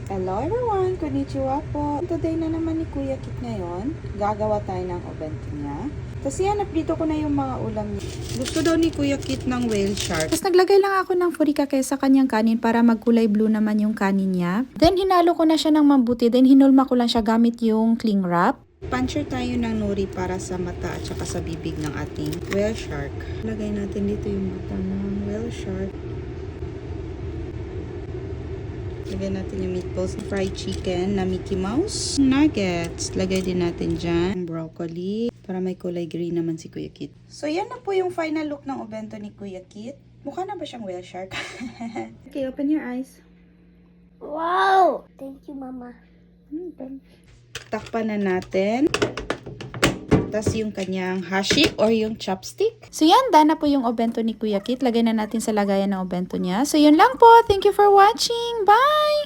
Hello everyone! Konnichiwa po! Today na naman ni Kuya Kit ngayon. Gagawa tayo ng obento niya. Tapos yan, dito ko na yung mga ulam niya. Gusto daw ni Kuya Kit ng whale shark. Tapos naglagay lang ako ng furikake sa kanyang kanin para magkulay blue naman yung kanin niya. Then hinalo ko na siya ng mabuti. Then hinulma ko lang siya gamit yung cling wrap. Puncher tayo ng nori para sa mata at saka sa bibig ng ating whale shark. Lagay natin dito yung mata ng whale shark. Lagay natin yung meatballs, fried chicken na Mickey Mouse. Nuggets. Lagay din natin dyan. Broccoli. Para may kulay green naman si Kuya Kit. So, yan na po yung final look ng obento ni Kuya Kit. Mukha na ba siyang whale shark? Okay, open your eyes. Wow! Thank you, Mama. Takpan na natin. Tapos yung kanyang hashik or yung chopstick. So yan, done na po yung obento ni Kuya Kit. Lagay na natin sa lagayan ng obento niya. So yun lang po. Thank you for watching. Bye!